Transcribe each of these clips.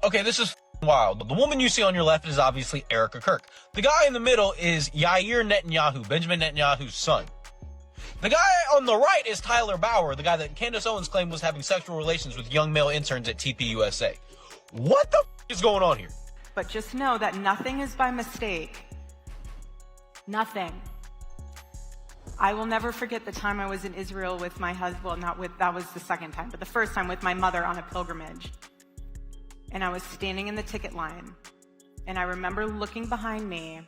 Okay, this is wild. The woman you see on your left is obviously Erika Kirk. The guy in the middle is Yair Netanyahu, Benjamin Netanyahu's son. The guy on the right is Tyler Bauer, the guy that Candace Owens claimed was having sexual relations with young male interns at TPUSA. What the is going on here? But just know that nothing is by mistake. Nothing. I will never forget the time I was in Israel with my husband, well, that was the second time, but the first time with my mother on a pilgrimage. And I was standing in the ticket line, and I remember looking behind me,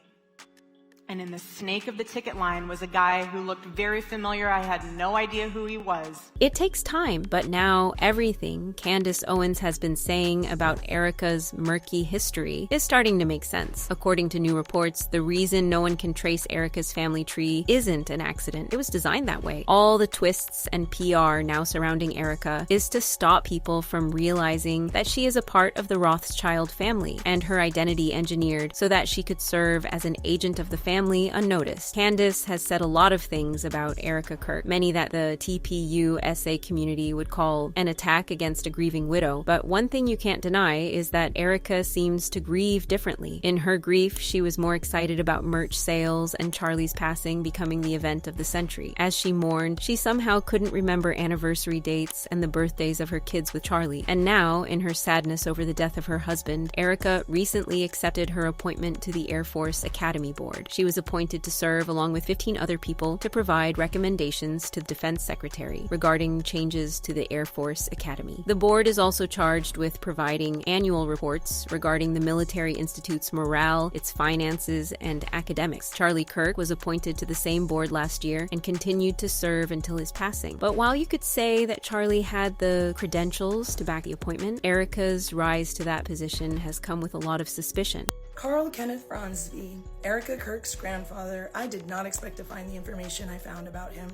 and in the snake of the ticket line was a guy who looked very familiar. I had no idea who he was. It takes time, but now everything Candace Owens has been saying about Erika's murky history is starting to make sense. According to new reports, the reason no one can trace Erika's family tree isn't an accident. It was designed that way. All the twists and PR now surrounding Erika is to stop people from realizing that she is a part of the Rothschild family and her identity engineered so that she could serve as an agent of the family unnoticed. Candace has said a lot of things about Erika Kirk, many that the TPUSA community would call an attack against a grieving widow. But one thing you can't deny is that Erika seems to grieve differently. In her grief, she was more excited about merch sales and Charlie's passing becoming the event of the century. As she mourned, she somehow couldn't remember anniversary dates and the birthdays of her kids with Charlie. And now, in her sadness over the death of her husband, Erika recently accepted her appointment to the Air Force Academy Board. She was appointed to serve along with 15 other people to provide recommendations to the Defense Secretary regarding changes to the Air Force Academy. The board is also charged with providing annual reports regarding the military institute's morale, its finances, and academics. Charlie Kirk was appointed to the same board last year and continued to serve until his passing. But while you could say that Charlie had the credentials to back the appointment, Erika's rise to that position has come with a lot of suspicion. Carl Kenneth Bronsby, Erika Kirk's grandfather. I did not expect to find the information I found about him.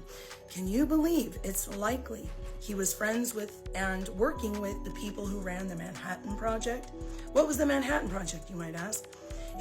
Can you believe it's likely he was friends with and working with the people who ran the Manhattan Project? What was the Manhattan Project, you might ask?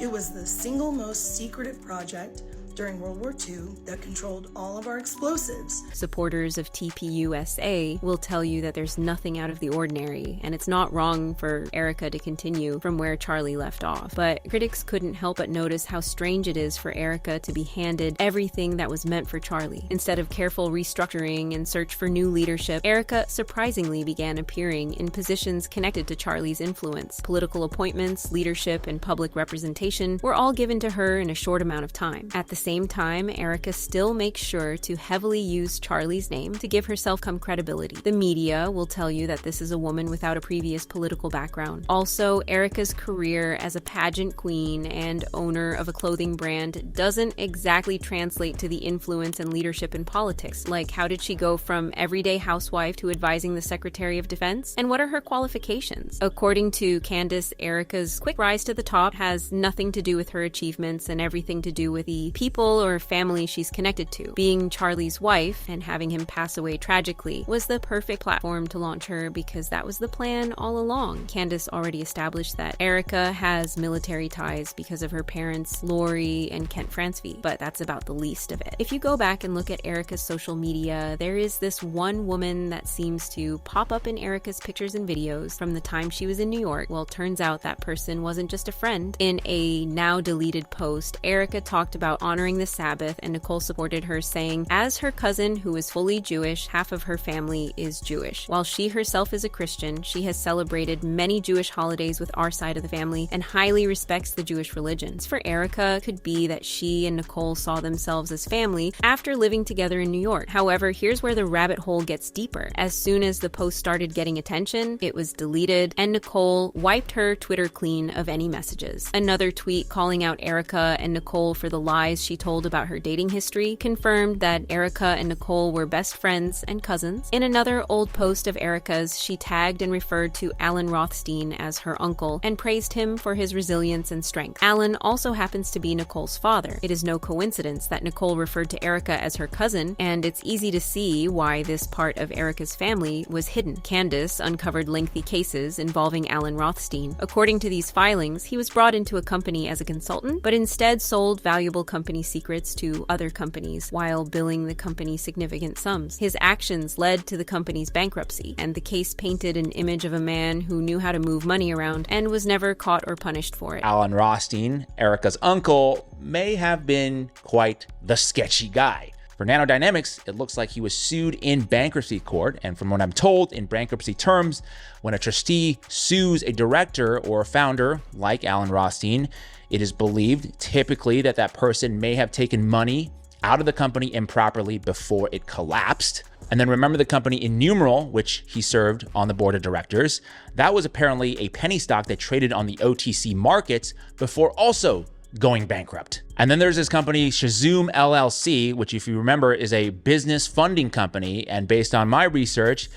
It was the single most secretive project during World War II that controlled all of our explosives. Supporters of TPUSA will tell you that there's nothing out of the ordinary, and it's not wrong for Erika to continue from where Charlie left off. But critics couldn't help but notice how strange it is for Erika to be handed everything that was meant for Charlie. Instead of careful restructuring and search for new leadership, Erika surprisingly began appearing in positions connected to Charlie's influence. Political appointments, leadership, and public representation were all given to her in a short amount of time. At the same time, Erika still makes sure to heavily use Charlie's name to give herself some credibility. The media will tell you that this is a woman without a previous political background. Also, Erika's career as a pageant queen and owner of a clothing brand doesn't exactly translate to the influence and leadership in politics. Like, how did she go from everyday housewife to advising the Secretary of Defense? And what are her qualifications? According to Candace, Erika's quick rise to the top has nothing to do with her achievements and everything to do with the people or family she's connected to. Being Charlie's wife and having him pass away tragically was the perfect platform to launch her because that was the plan all along. Candace already established that Erika has military ties because of her parents, Lori and Kent Francevy, but that's about the least of it. If you go back and look at Erika's social media, there is this one woman that seems to pop up in Erika's pictures and videos from the time she was in New York. Well, turns out that person wasn't just a friend. In a now deleted post, Erika talked about honoring the Sabbath, and Nicole supported her, saying, as her cousin who is fully Jewish, half of her family is Jewish. While she herself is a Christian, she has celebrated many Jewish holidays with our side of the family and highly respects the Jewish religion. For Erika, it could be that she and Nicole saw themselves as family after living together in New York. However, here's where the rabbit hole gets deeper. As soon as the post started getting attention, it was deleted, and Nicole wiped her Twitter clean of any messages. Another tweet calling out Erika and Nicole for the lies she told about her dating history confirmed that Erika and Nicole were best friends and cousins. In another old post of Erika's, she tagged and referred to Alan Rothstein as her uncle and praised him for his resilience and strength. Alan also happens to be Nicole's father. It is no coincidence that Nicole referred to Erika as her cousin, and it's easy to see why this part of Erika's family was hidden. Candace uncovered lengthy cases involving Alan Rothstein. According to these filings, he was brought into a company as a consultant, but instead sold valuable company secrets to other companies while billing the company significant sums. His actions led to the company's bankruptcy, and the case painted an image of a man who knew how to move money around and was never caught or punished for it. Alan Rothstein, Erika's uncle, may have been quite the sketchy guy. For Nanodynamics, it looks like he was sued in bankruptcy court, and from what I'm told, in bankruptcy terms, when a trustee sues a director or a founder like Alan Rothstein, it is believed typically that that person may have taken money out of the company improperly before it collapsed. And then remember the company Innumerable, which he served on the board of directors. That was apparently a penny stock that traded on the OTC markets before also going bankrupt. And then there's this company, Shazoom LLC, which if you remember is a business funding company. And based on my research,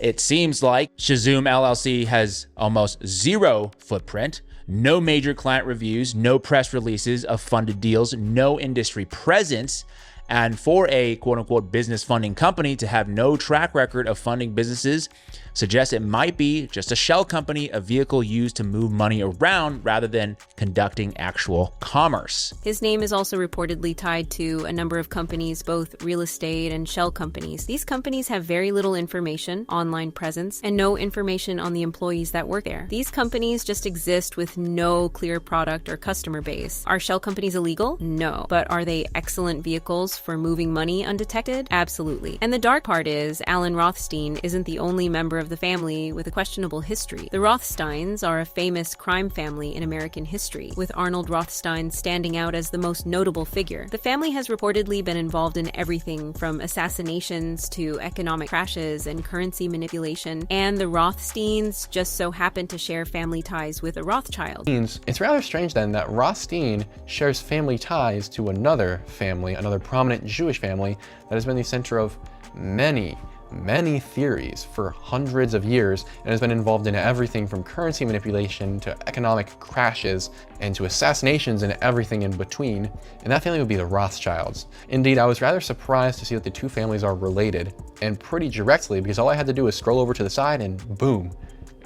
it seems like Shazoom LLC has almost zero footprint, no major client reviews, no press releases of funded deals, no industry presence. And for a quote unquote business funding company to have no track record of funding businesses suggests it might be just a shell company, a vehicle used to move money around rather than conducting actual commerce. His name is also reportedly tied to a number of companies, both real estate and shell companies. These companies have very little information, online presence, and no information on the employees that work there. These companies just exist with no clear product or customer base. Are shell companies illegal? No. But are they excellent vehicles for moving money undetected? Absolutely. And the dark part is, Alan Rothstein isn't the only member of the family with a questionable history. The Rothsteins are a famous crime family in American history, with Arnold Rothstein standing out as the most notable figure. The family has reportedly been involved in everything from assassinations to economic crashes and currency manipulation, and the Rothsteins just so happen to share family ties with a Rothschild. It's rather strange then that Rothstein shares family ties to another family, another prominent Jewish family that has been the center of many theories for hundreds of years and has been involved in everything from currency manipulation to economic crashes and to assassinations and everything in between. And that family would be the Rothschilds. Indeed, I was rather surprised to see that the two families are related, and pretty directly, because all I had to do was scroll over to the side and boom,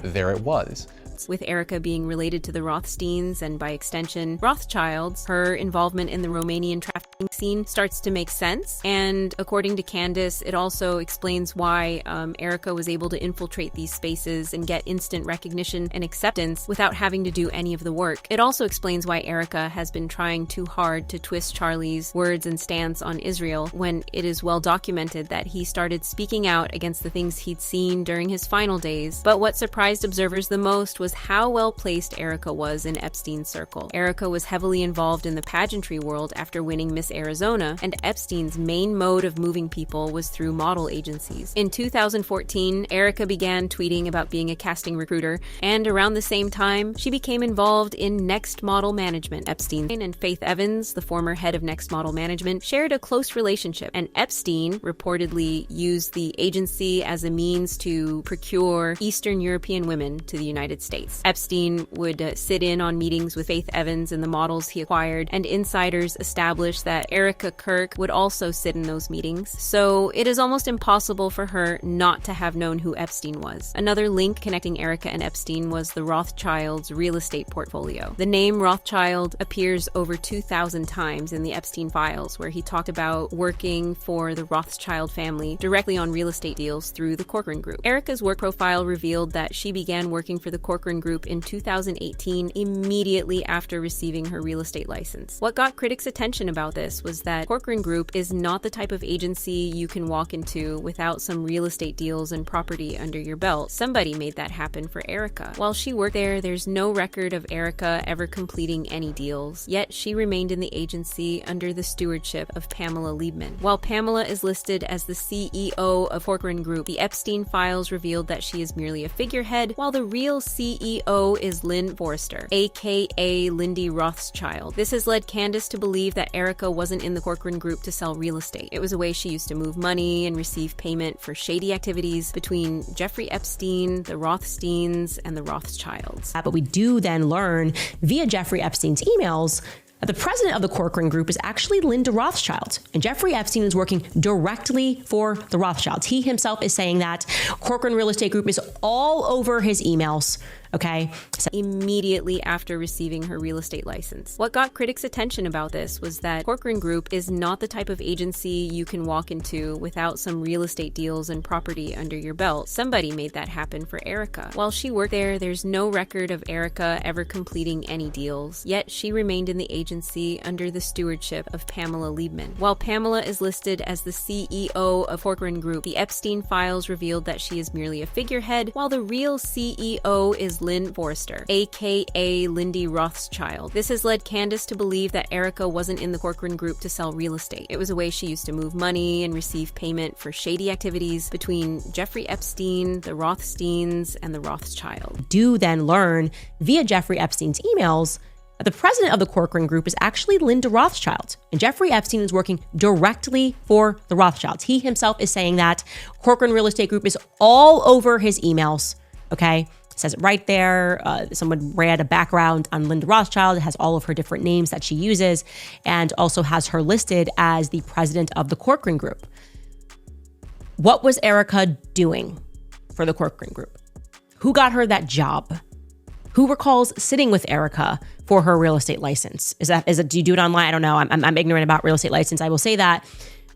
there it was. With Erika being related to the Rothsteins and by extension Rothschilds, her involvement in the Romanian trafficking scene starts to make sense. And according to Candace, it also explains why Erika was able to infiltrate these spaces and get instant recognition and acceptance without having to do any of the work. It also explains why Erika has been trying too hard to twist Charlie's words and stance on Israel, when it is well documented that he started speaking out against the things he'd seen during his final days. But what surprised observers the most was how well placed Erika was in Epstein's circle. Erika was heavily involved in the pageantry world after winning Miss Arizona, and Epstein's main mode of moving people was through model agencies. In 2014, Erika began tweeting about being a casting recruiter, and around the same time, she became involved in Next Model Management. Epstein and Faith Evans, the former head of Next Model Management, shared a close relationship, and Epstein reportedly used the agency as a means to procure Eastern European women to the United States. Epstein would sit in on meetings with Faith Evans and the models he acquired, and insiders established that Erika Kirk would also sit in those meetings, so it is almost impossible for her not to have known who Epstein was. Another link connecting Erika and Epstein was the Rothschilds' real estate portfolio. The name Rothschild appears over 2,000 times in the Epstein files, where he talked about working for the Rothschild family directly on real estate deals through the Corcoran Group. Erika's work profile revealed that she began working for the Corcoran Group in 2018, immediately after receiving her real estate license. What got critics' attention about this was that Corcoran Group is not the type of agency you can walk into without some real estate deals and property under your belt. Somebody made that happen for Erika. While she worked there, there's no record of Erika ever completing any deals, yet she remained in the agency under the stewardship of Pamela Liebman. While Pamela is listed as the CEO of Corcoran Group, the Epstein files revealed that she is merely a figurehead, while the real CEO is Lynn Forrester, aka Lindy Rothschild. This has led Candace to believe that Erika wasn't in the Corcoran Group to sell real estate. It was a way she used to move money and receive payment for shady activities between Jeffrey Epstein, the Rothsteins, and the Rothschilds. But we do then learn via Jeffrey Epstein's emails that the president of the Corcoran Group is actually Linda Rothschild, and Jeffrey Epstein is working directly for the Rothschilds. He himself is saying that Corcoran Real Estate Group is all over his emails Okay. So immediately after receiving her real estate license. What got critics' attention about this was that Corcoran Group is not the type of agency you can walk into without some real estate deals and property under your belt. Somebody made that happen for Erika. While she worked there, there's no record of Erika ever completing any deals, yet she remained in the agency under the stewardship of Pamela Liebman. While Pamela is listed as the CEO of Corcoran Group, the Epstein files revealed that she is merely a figurehead, while the real CEO is Lynn Forrester, aka Lindy Rothschild. This has led Candace to believe that Erika wasn't in the Corcoran Group to sell real estate. It was a way she used to move money and receive payment for shady activities between Jeffrey Epstein, the Rothsteins, and the Rothschild. do then learn via Jeffrey Epstein's emails that the president of the Corcoran Group is actually Linda Rothschild, and Jeffrey Epstein is working directly for the Rothschilds. He himself is saying that Corcoran Real Estate Group is all over his emails, okay? It says it right there. Someone read a background on Linda Rothschild. It has all of her different names that she uses and also has her listed as the president of the Corcoran Group. What was Erika doing for the Corcoran Group? Who got her that job? Who recalls sitting with Erika for her real estate license? Do you do it online? I don't know. I'm ignorant about real estate license. I will say that.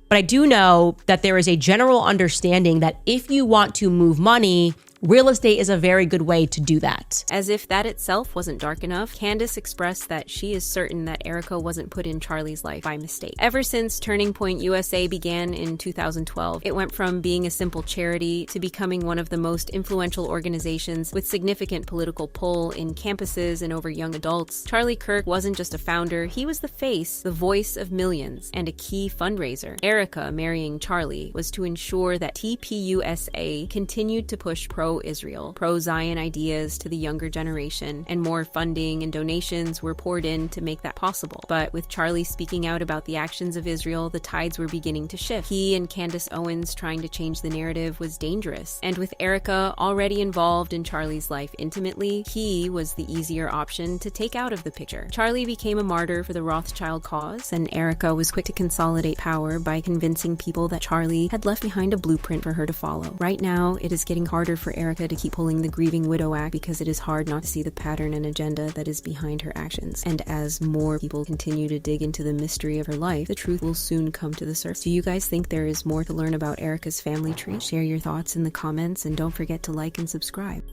But I do know that there is a general understanding that if you want to move money, real estate is a very good way to do that. As if that itself wasn't dark enough, Candace expressed that she is certain that Erika wasn't put in Charlie's life by mistake. Ever since Turning Point USA began in 2012, it went from being a simple charity to becoming one of the most influential organizations with significant political pull in campuses and over young adults. Charlie Kirk wasn't just a founder, he was the face, the voice of millions, and a key fundraiser. Erika marrying Charlie was to ensure that TPUSA continued to push pro-Israel, pro-Zion ideas to the younger generation, and more funding and donations were poured in to make that possible. But with Charlie speaking out about the actions of Israel, the tides were beginning to shift. He and Candace Owens trying to change the narrative was dangerous. And with Erika already involved in Charlie's life intimately, he was the easier option to take out of the picture. Charlie became a martyr for the Rothschild cause, and Erika was quick to consolidate power by convincing people that Charlie had left behind a blueprint for her to follow. Right now, it is getting harder for Erika to keep pulling the Grieving Widow Act because it is hard not to see the pattern and agenda that is behind her actions. And as more people continue to dig into the mystery of her life, the truth will soon come to the surface. Do you guys think there is more to learn about Erika's family tree? Share your thoughts in the comments and don't forget to like and subscribe.